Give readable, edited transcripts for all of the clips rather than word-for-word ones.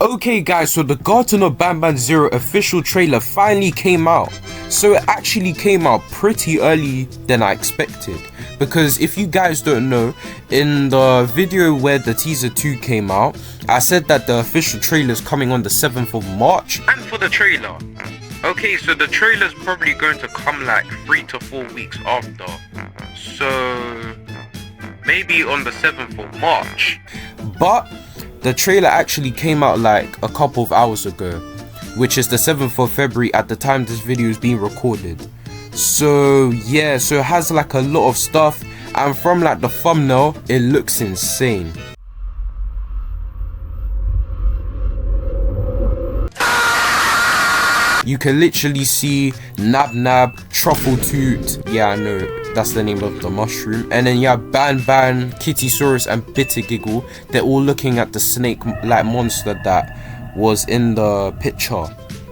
Okay guys, so the Garten of Banban 0 official trailer finally came out. So it actually came out pretty early than I expected, because if you guys don't know, in the video where the teaser 2 came out, I said that the official trailer is coming on the 7th of March. And for the trailer, okay, so the trailer is probably going to come like 3 to 4 weeks after, so maybe on the 7th of March. But the trailer actually came out like a couple of hours ago, which is the 7th of February at the time this video is being recorded. So yeah, so it has like a lot of stuff, and from like the thumbnail it looks insane. You can literally see Nab Nab, Truffle Toot, yeah I know that's the name of the mushroom, and then you have Banban, Kittysaurus and Bitter Giggle. They're all looking at the snake like monster that was in the picture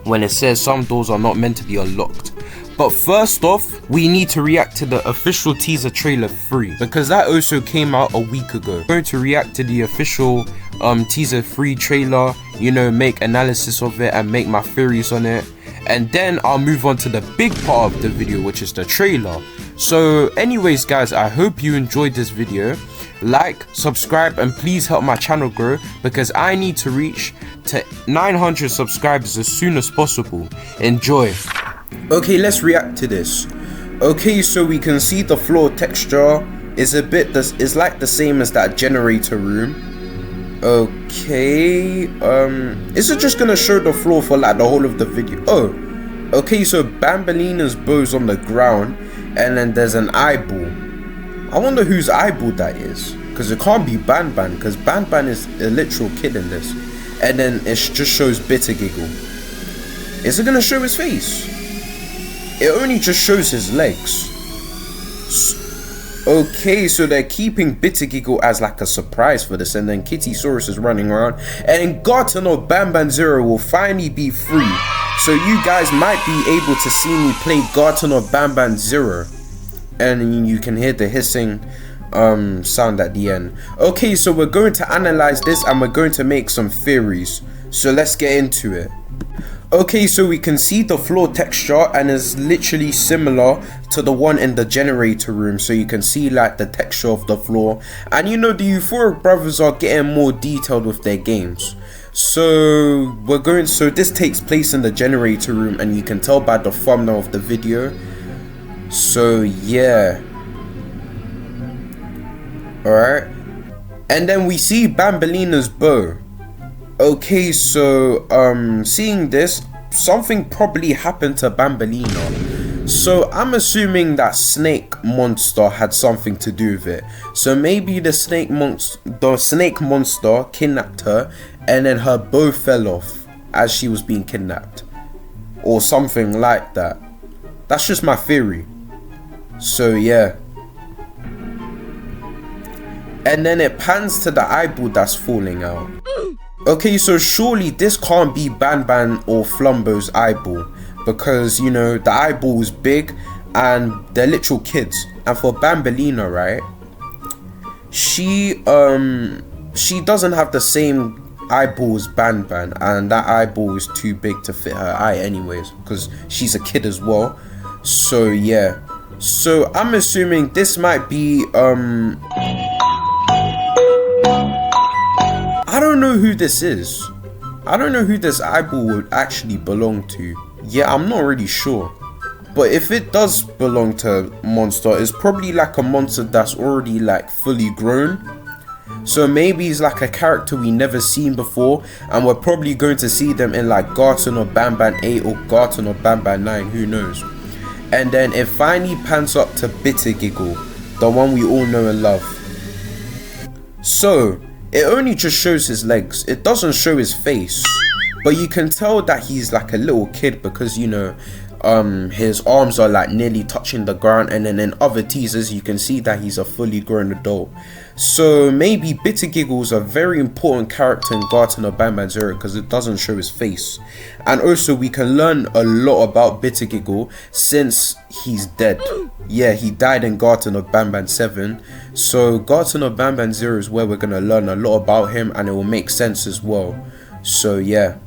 when it says some doors are not meant to be unlocked. But first off, we need to react to the official teaser trailer 3, because that also came out a week ago. I'm going to react to the official teaser 3 trailer, you know, make analysis of it and make my theories on it, and then I'll move on to the big part of the video, which is the trailer. So anyways guys, I hope you enjoyed this video. Like, subscribe, and please help my channel grow, because I need to reach to 900 subscribers as soon as possible. Enjoy. Okay, let's react to this. Okay, so we can see the floor texture is a bit, is like the same as that generator room. Okay, is it just gonna show the floor for like the whole of the video? Oh, okay, so Banbalina's bow's on the ground, and then there's an eyeball. I wonder whose eyeball that is, because it can't be Banban, because Banban is a literal kid in this. And then it just shows Bitter Giggle. Is it gonna show his face? It only just shows his legs. Okay, so they're keeping Bitter Giggle as like a surprise for this, and then Kittysaurus is running around, and then Garten of Banban 0 will finally be free. So you guys might be able to see me play Garten of Banban 0, and you can hear the hissing sound at the end. Okay, so we're going to analyze this and we're going to make some theories. So let's get into it. Okay, so we can see the floor texture, and is literally similar to the one in the generator room. So you can see like the texture of the floor, and you know the Euphoric brothers are getting more detailed with their games. So this takes place in the generator room, and you can tell by the thumbnail of the video. So yeah, alright, and then we see Banbalina's bow. Okay, so seeing this, something probably happened to Banbalina. So I'm assuming that snake monster had something to do with it. So maybe the snake monster kidnapped her, and then her bow fell off as she was being kidnapped, or something like that. That's just my theory. So yeah, and then it pans to the eyeball that's falling out. Okay, so surely this can't be Banban or Flumbo's eyeball, because you know the eyeball is big and they're literal kids. And for Banbalina, right, she doesn't have the same eyeball as Banban, and that eyeball is too big to fit her eye anyways, because she's a kid as well. So yeah, so I'm assuming this might be I don't know who this is. I don't know who this eyeball would actually belong to. Yeah, I'm not really sure. But if it does belong to a monster, it's probably like a monster that's already like fully grown. So maybe it's like a character we never seen before, and we're probably going to see them in like Garten of Banban 8 or Garten of Banban 9, who knows. And then it finally pans up to Bitter Giggle, the one we all know and love. So it only just shows his legs, it doesn't show his face, but you can tell that he's like a little kid, because you know his arms are like nearly touching the ground, and then in other teasers you can see that he's a fully grown adult. So maybe Bitter Giggle is a very important character in Garten of Banban 0, because it doesn't show his face. And also we can learn a lot about Bitter Giggle since he's dead. Yeah, he died in Garten of Banban 7. So Garten of Banban 0 is where we're going to learn a lot about him, and it will make sense as well. So yeah.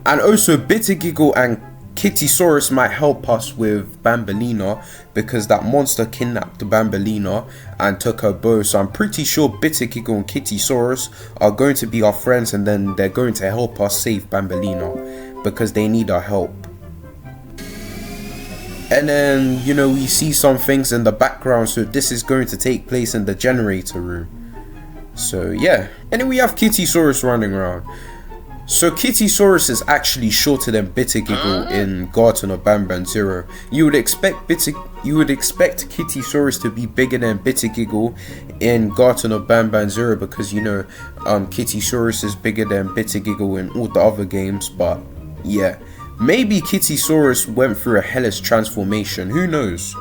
And also Bittergiggle and Kittysaurus might help us with Bambalina, because that monster kidnapped Bambalina and took her bow. So I'm pretty sure Bittergiggle and Kittysaurus are going to be our friends, and then they're going to help us save Bambalina because they need our help. And then, you know, we see some things in the background, so this is going to take place in the generator room. So yeah. And then we have Kittysaurus running around. So Kittysaurus is actually shorter than Bittergiggle in Garten of Banban 0. You would expect Kittysaurus to be bigger than Bittergiggle in Garten of Banban 0, because, you know, Kittysaurus is bigger than Bittergiggle in all the other games. But yeah, maybe Kittysaurus went through a hellish transformation, who knows?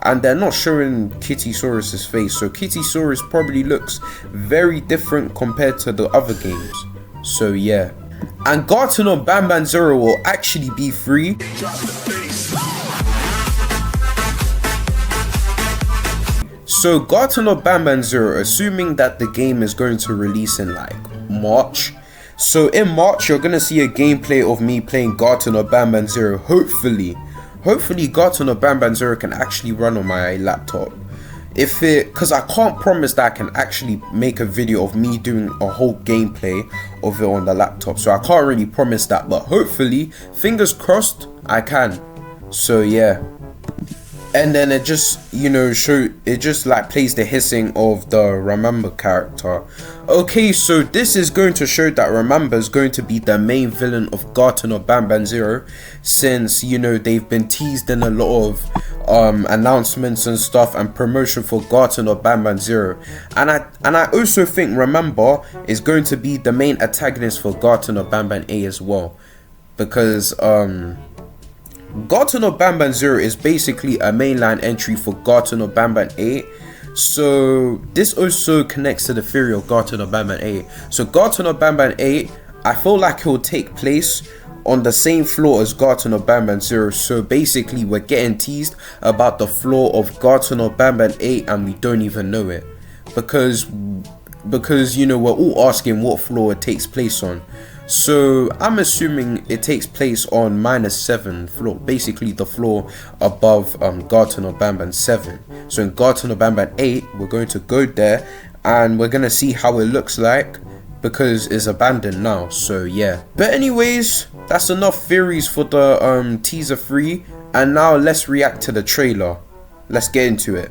And they're not showing Kittysaurus's face, so Kittysaurus probably looks very different compared to the other games. So yeah. And Garten of Banban 0 will actually be free. So Garten of Banban 0, assuming that the game is going to release in like March. So in March you're gonna see a gameplay of me playing Garten of Banban 0. Hopefully Garten of Banban 0 can actually run on my laptop. Because I can't promise that I can actually make a video of me doing a whole gameplay of it on the laptop, so I can't really promise that, but hopefully, fingers crossed, I can. So yeah. And then it just, you know, it just like plays the hissing of the Remember character. Okay, so this is going to show that Remember is going to be the main villain of Garten of Banban 0, since, you know, they've been teased in a lot of announcements and stuff and promotion for Garten of Banban 0. And I also think Remember is going to be the main antagonist for Garten of Banban A as well, because Garten of Banban 0 is basically a mainline entry for Garten of Banban 8. So this also connects to the theory of Garten of Banban 8. So Garten of Banban 8, I feel like it will take place on the same floor as Garten of Banban 0. So basically we're getting teased about the floor of Garten of Banban 8 and we don't even know it. Because you know, we're all asking what floor it takes place on. So I'm assuming it takes place on -7 floor, basically the floor above Garten of Banban 7. So in Garten of Banban 8, we're going to go there and we're going to see how it looks like, because it's abandoned now. So yeah. But anyways, that's enough theories for the teaser 3, and now let's react to the trailer. Let's get into it.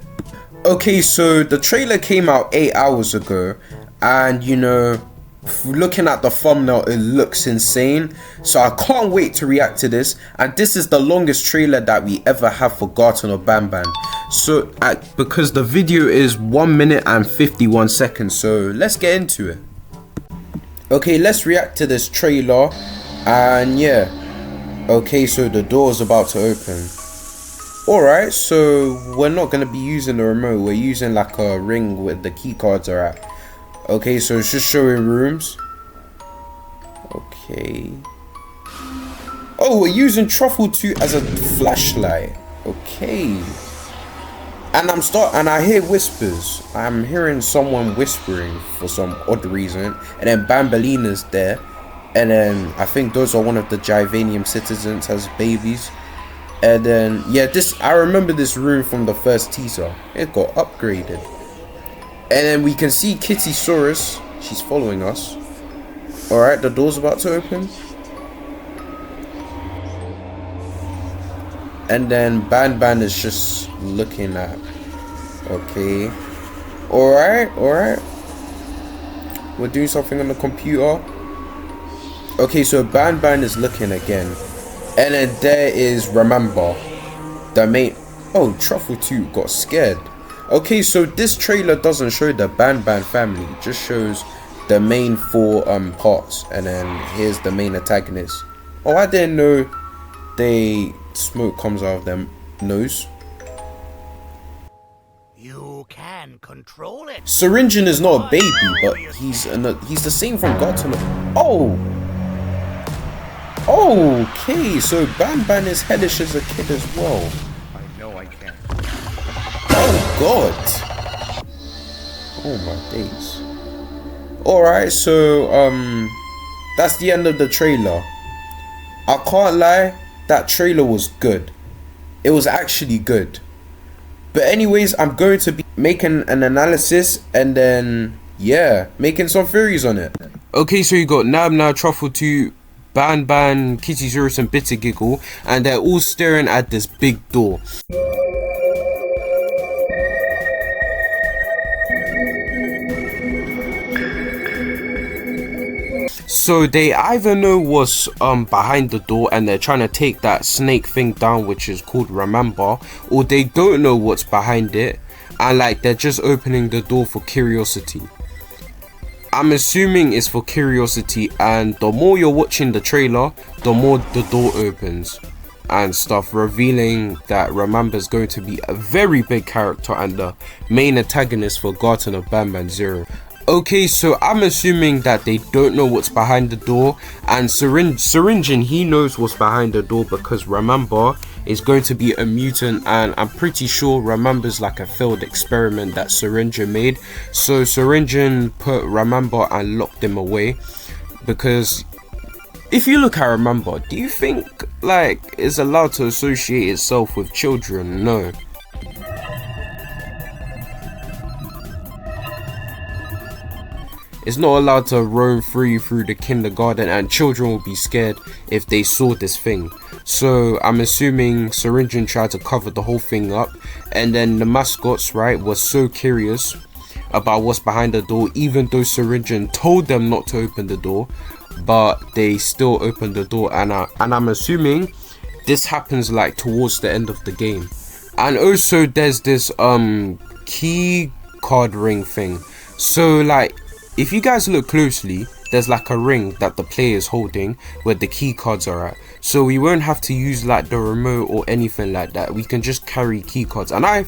Okay, so the trailer came out 8 hours ago, and you know, looking at the thumbnail, it looks insane, so I can't wait to react to this. And this is the longest trailer that we ever have for Garten of Banban, so because the video is 1 minute and 51 seconds, so let's get into it. Okay, let's react to this trailer. And yeah, okay, so the door is about to open. Alright, so we're not going to be using the remote, we're using like a ring with the key cards are at. Okay, so it's just showing rooms. Okay. Oh, we're using Truffle 2 as a flashlight. Okay. And I hear whispers. I'm hearing someone whispering for some odd reason. And then Bambalina's there. And then I think those are one of the Givanium citizens as babies. And then yeah, I remember this room from the first teaser. It got upgraded. And then we can see Kittysaurus. She's following us. Alright, the door's about to open. And then Banban is just looking at. Okay. Alright. We're doing something on the computer. Okay, so Banban is looking again. And then there is Remember. The main... Oh, Truffle 2 got scared. Okay, so this trailer doesn't show the Banban family, it just shows the main 4 parts, and then here's the main antagonist. Oh, I didn't know smoke comes out of their nose. You can control it. Syringin is not a baby, but he's the same from Garten of... Oh! Okay, so Banban is hellish as a kid as well. I know I can. Oh god. Oh my days. Alright, so that's the end of the trailer. I can't lie, that trailer was good. It was actually good. But anyways, I'm going to be making an analysis and then, yeah, making some theories on it. Okay, so you got Nab Nab, Truffle Toot, Banban, Kitty Zurus and Bitter Giggle, and they're all staring at this big door. So they either know what's behind the door and they're trying to take that snake thing down, which is called Remember, or they don't know what's behind it and like they're just opening the door for curiosity. I'm assuming it's for curiosity, and the more you're watching the trailer, the more the door opens and stuff, revealing that Remember is going to be a very big character and the main antagonist for Garten of Banban 0. Okay, so I'm assuming that they don't know what's behind the door, and Syringin, he knows what's behind the door because Remember is going to be a mutant, and I'm pretty sure Remember's like a failed experiment that Syringin made. So Syringin put Remember and locked him away, because if you look at Remember, do you think like it's allowed to associate itself with children? No. It's not allowed to roam free through the kindergarten, and children will be scared if they saw this thing. So I'm assuming Syringin tried to cover the whole thing up, and then the mascots, right, were so curious about what's behind the door, even though Syringin told them not to open the door, but they still opened the door, and I'm assuming this happens like towards the end of the game. And also there's this key card ring thing. So like, if you guys look closely, there's like a ring that the player is holding where the key cards are at. So we won't have to use like the remote or anything like that. We can just carry key cards. And I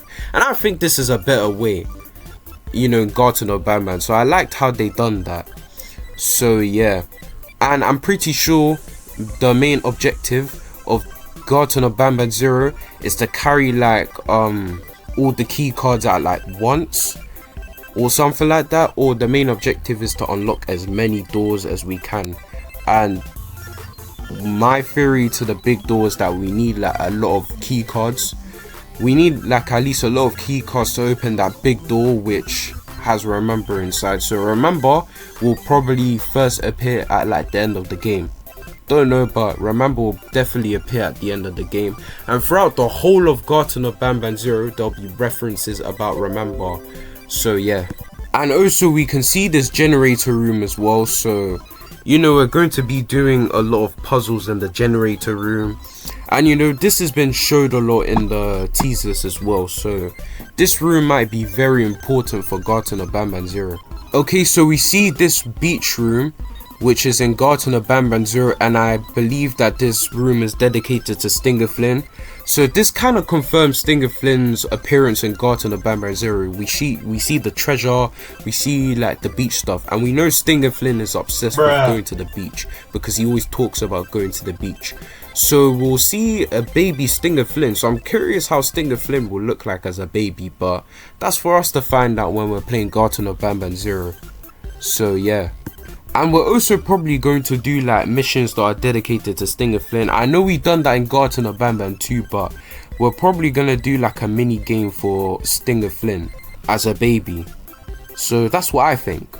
think this is a better way, you know, in Garten of Banban. So I liked how they done that. So yeah. And I'm pretty sure the main objective of Garten of Banban 0 is to carry like all the key cards out like once, or something like that, or the main objective is to unlock as many doors as we can. And my theory to the big door is that we need like a lot of key cards. We need like at least a lot of key cards to open that big door which has Remember inside. So Remember will probably first appear at like the end of the game. Don't know, but Remember will definitely appear at the end of the game, and throughout the whole of Garten of Banban 0 there'll be references about Remember. So yeah. And also we can see this generator room as well, so you know, we're going to be doing a lot of puzzles in the generator room, and you know, this has been showed a lot in the teasers as well, so this room might be very important for Garten of Banban 0. Okay, so we see this beach room which is in Garten of Banban 0, and I believe that this room is dedicated to Stinger Flynn. So this kind of confirms Stinger Flynn's appearance in Garten of Banban 0. We see the treasure, we see like the beach stuff, and we know Stinger Flynn is obsessed with going to the beach because he always talks about going to the beach. So we'll see a baby Stinger Flynn. So I'm curious how Stinger Flynn will look like as a baby, but that's for us to find out when we're playing Garten of Banban 0. So yeah. And we're also probably going to do like missions that are dedicated to Stinger Flynn. I know we've done that in Garten of Banban 2, but we're probably gonna do like a mini game for Stinger Flynn as a baby. So that's what I think.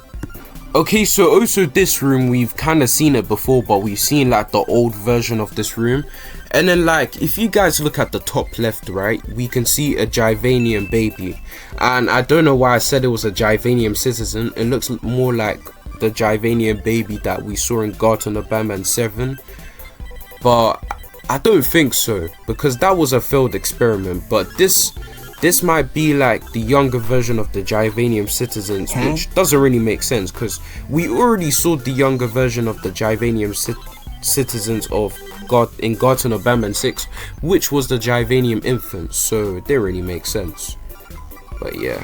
Okay, so also this room, we've kind of seen it before, but we've seen like the old version of this room. And then like, if you guys look at the top left, right, we can see a Givanium baby. And I don't know why I said it was a Givanium citizen. It looks more like the Givanium baby that we saw in Garten of Banban 7, but I don't think so, because that was a failed experiment. But this might be like the younger version of the Givanium citizens, which doesn't really make sense because we already saw the younger version of the Givanium citizens in Garten of Banban 6, which was the Givanium infants, so it didn't really make sense. But yeah.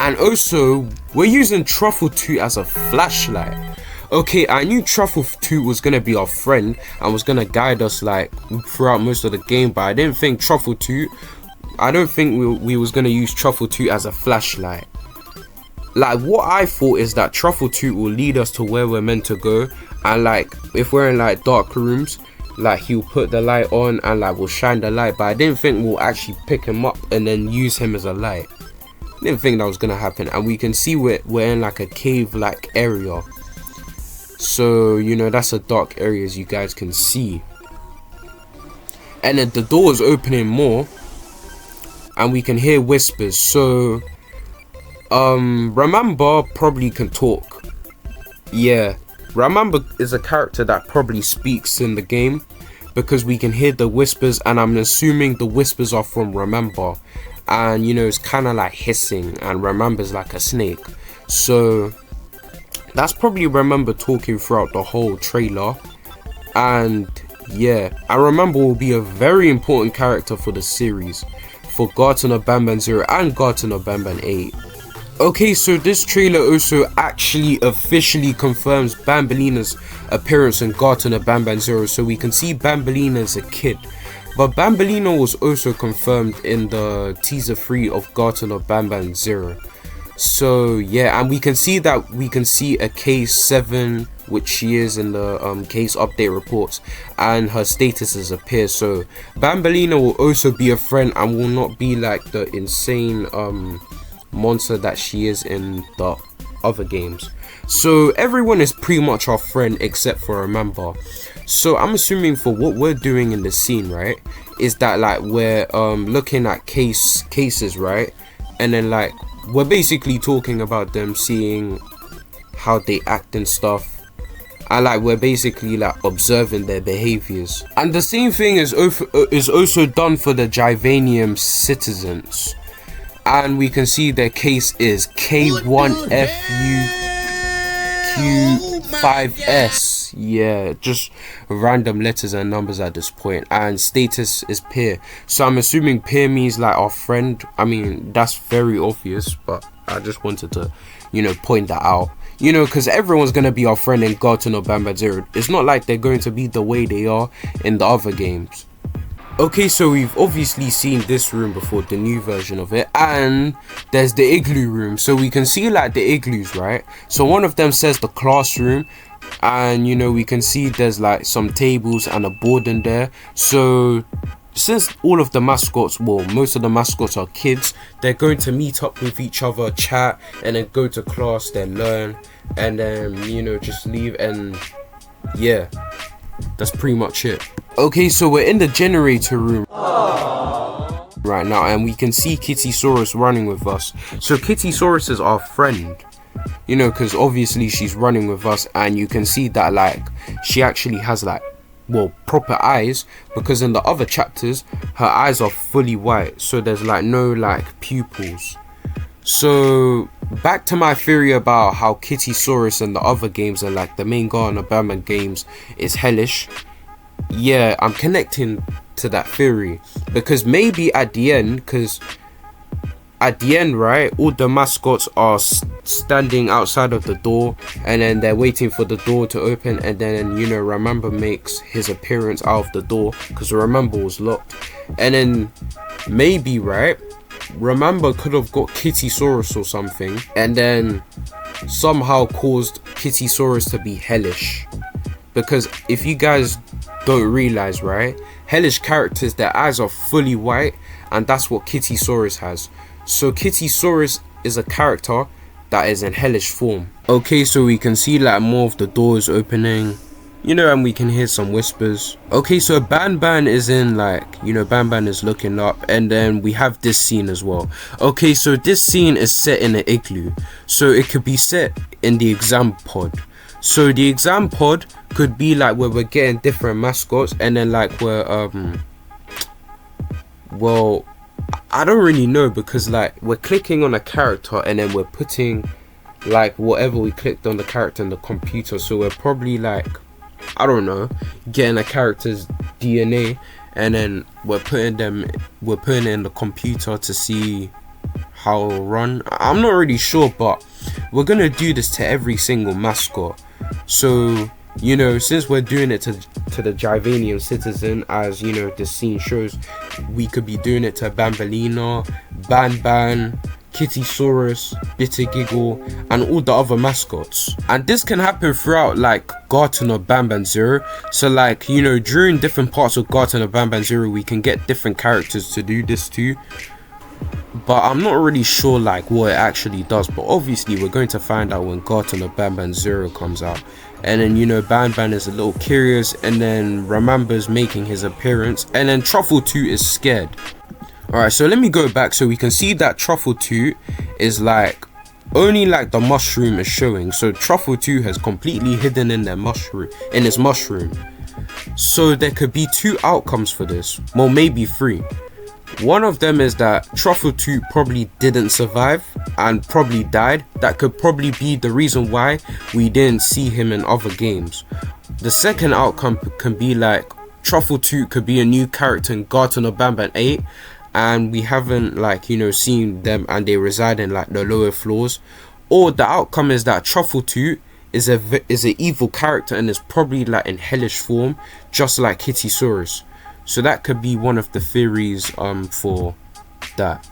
And also, we're using Truffle Toot as a flashlight. Okay, I knew Truffle Toot was gonna be our friend and was gonna guide us like throughout most of the game, but I didn't think Truffle Toot, I don't think we was gonna use Truffle Toot as a flashlight. like what I thought is that Truffle Toot will lead us to where we're meant to go, and like if we're in like dark rooms, like he'll put the light on and like we'll shine the light, but I didn't think we'll actually pick him up and then use him as a light. Didn't think that was gonna happen. And we can see we're in like a cave like area, so you know that's a dark area, as you guys can see. And then the door is opening more and we can hear whispers. So Remember probably can talk. Yeah, Remember is a character that probably speaks in the game, because we can hear the whispers, and I'm assuming the whispers are from Remember. And you know, it's kind of like hissing, and Remember's like a snake, so that's probably Remember talking throughout the whole trailer. And yeah, I Remember will be a very important character for the series, for Garten of Banban 0 and Garten of Banban 8. Okay, so this trailer also actually officially confirms Banbalina's appearance in Garten of Banban 0, so we can see Banbalina as a kid. But Banbalina was also confirmed in the teaser 3 of Garten of Banban 0. So yeah, and we can see a case 7, which she is in the case update reports, and her statuses appear. So Banbalina will also be a friend and will not be like the insane monster that she is in the other games. So everyone is pretty much our friend except for Remember. So I'm assuming for what we're doing in the scene, right, is that like we're looking at cases, right, and then like we're basically talking about them, seeing how they act and stuff, and like we're basically like observing their behaviors. And the same thing is also done for the Jivanium citizens, and we can see their case is K1FUQ5S. Yeah, just random letters and numbers at this point, and status is peer. So I'm assuming peer means like our friend. I mean, that's very obvious, but I just wanted to, you know, point that out. You know, because everyone's gonna be our friend in Garten of Banban 0. It's not like they're going to be the way they are in the other games. Okay, so we've obviously seen this room before, the new version of it, and there's the igloo room. So we can see like the igloos, right? So one of them says the classroom, and you know, we can see there's like some tables and a board in there. So since all of the mascots, well, most of the mascots are kids, they're going to meet up with each other, chat, and then go to class, then learn, and then, you know, just leave. And yeah, that's pretty much it. Okay, so we're in the generator room right now, and we can see Kittysaurus running with us. So Kittysaurus is our friend, you know, because obviously she's running with us, and you can see that like she actually has like, well, proper eyes, because in the other chapters her eyes are fully white, so there's like no like pupils. So back to my theory about how Kittysaurus and the other games are like the main Garten of Banban games is hellish. Yeah, I'm connecting to that theory, because maybe at the end, right, all the mascots are standing outside of the door, and then they're waiting for the door to open, and then, you know, Remember makes his appearance out of the door, because Remember was locked. And then maybe, right, Remember could have got Kittysaurus or something, and then somehow caused Kittysaurus to be hellish. Because if you guys don't realize, right, hellish characters, their eyes are fully white, and that's what Kittysaurus has. So Kittysaurus is a character that is in hellish form. Okay, so we can see like more of the doors opening, you know, and we can hear some whispers. Okay, so Banban is in like, you know, Banban is looking up, and then we have this scene as well. Okay, so this scene is set in an igloo, so it could be set in the exam pod. So the exam pod could be like where we're getting different mascots, and then like we're well, I don't really know, because like we're clicking on a character and then we're putting like whatever we clicked on the character in the computer. So we're probably like, I don't know, getting a character's DNA, and then we're putting it in the computer to see how it'll run. I'm not really sure, but we're gonna do this to every single mascot. So, you know, since we're doing it to the Jivanium citizen, as you know, the scene shows, we could be doing it to Banbalina, Banban, Kittysaurus, Bitter Giggle, and all the other mascots. And this can happen throughout like Garten of Banban Zero. So like, you know, during different parts of Garten of Banban Zero, we can get different characters to do this too. But I'm not really sure like what it actually does. But obviously we're going to find out when Garten of Banban Zero comes out. And then, you know, Banban is a little curious and then remembers making his appearance. And then Truffle Toot is scared. Alright, so let me go back so we can see that Truffle Toot is like only like the mushroom is showing. So Truffle Toot has completely hidden in his mushroom. So there could be 2 outcomes for this. Well, maybe 3. One of them is that Truffle Toot probably didn't survive and probably died. That could probably be the reason why we didn't see him in other games. The second outcome can be like Truffle Toot could be a new character in Garten of Banban 8 and we haven't like, you know, seen them and they reside in like the lower floors. Or the outcome is that Truffle Toot is an evil character and is probably like in hellish form, just like Kittysaurus. So that could be one of the theories for that.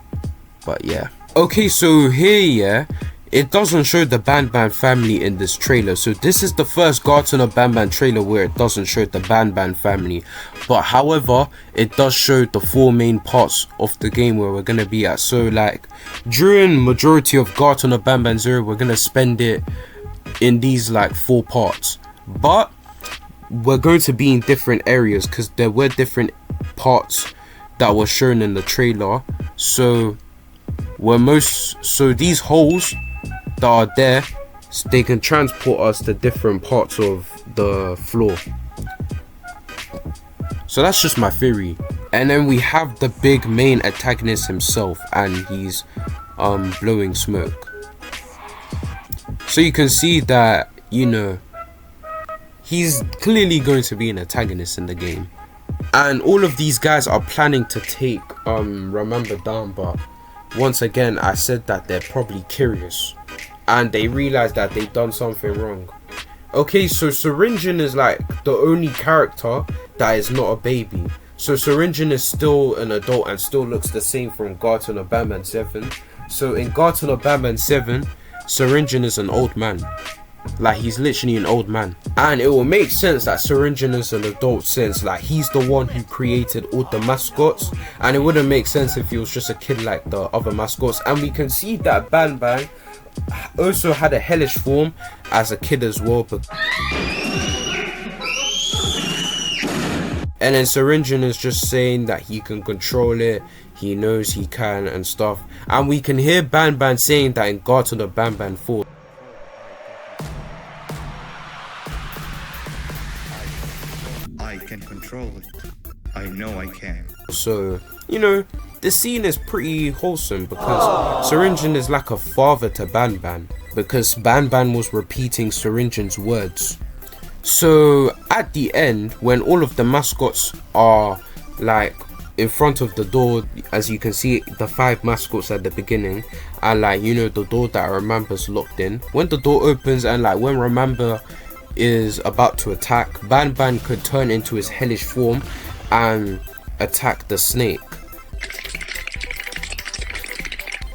But yeah. Okay, so here, yeah, it doesn't show the Banban family in this trailer. So this is the first Garten of Banban trailer where it doesn't show the Banban family. But however, it does show the 4 main parts of the game where we're going to be at. So like, during majority of Garten of Banban Zero, we're going to spend it in these like 4 parts. But we're going to be in different areas because there were different parts that were shown in the trailer. So these holes that are there, they can transport us to different parts of the floor. So that's just my theory. And then we have the big main antagonist himself and he's blowing smoke. So you can see that, you know, he's clearly going to be an antagonist in the game. And all of these guys are planning to take Remember down, but once again I said that they're probably curious and they realize that they've done something wrong. Okay, so Syringin is like the only character that is not a baby. So Syringin is still an adult and still looks the same from Garten of Banban 7. So in Garten of Banban 7, Syringin is an old man. Like, he's literally an old man. And it will make sense that Syringin is an adult since like he's the one who created all the mascots. And it wouldn't make sense if he was just a kid like the other mascots. And we can see that Banban also had a hellish form as a kid as well. And then Syringin is just saying that he can control it, he knows he can and stuff. And we can hear Banban saying that in Garten of Banban 4. I can control it. I know I can. So, you know, this scene is pretty wholesome because Syringin is like a father to Banban, because Banban was repeating Syringin's words. So at the end, when all of the mascots are like in front of the door, as you can see the 5 mascots at the beginning, and like, you know, the door that Remember's locked in, when the door opens and like when Remember is about to attack, Banban could turn into his hellish form and attack the snake.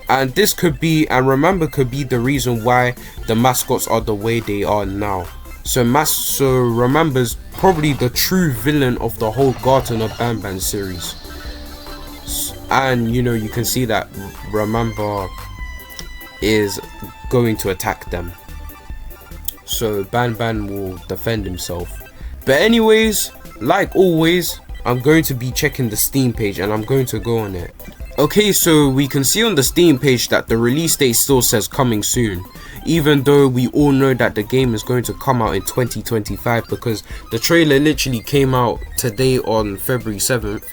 And this could be, and Remember could be the reason why the mascots are the way they are now. So Remember's probably the true villain of the whole Garten of Banban series. And you know, you can see that Remember is going to attack them. So Banban will defend himself. But anyways, like always, I'm going to be checking the Steam page and I'm going to go on it. Okay, so we can see on the Steam page that the release date still says coming soon, even though we all know that the game is going to come out in 2025 because the trailer literally came out today on February 7th.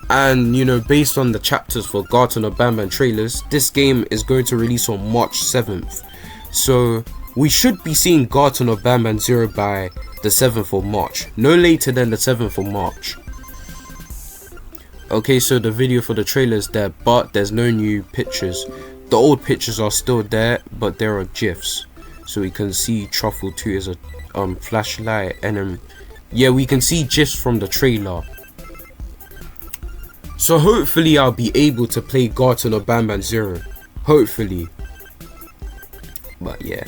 And you know, based on the chapters for Garten of Banban trailers, this game is going to release on March 7th. So we should be seeing Garten of Banban 0 by the 7th of March, no later than the 7th of March. Okay, so the video for the trailer is there, but there's no new pictures. The old pictures are still there, but there are GIFs. So we can see Truffle 2 is a flashlight, and then yeah, we can see GIFs from the trailer. So hopefully I'll be able to play Garten of Banban 0. hopefully. But yeah,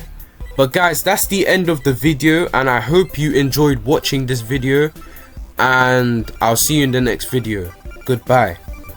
but guys, that's the end of the video, and I hope you enjoyed watching this video, and I'll see you in the next video. Goodbye.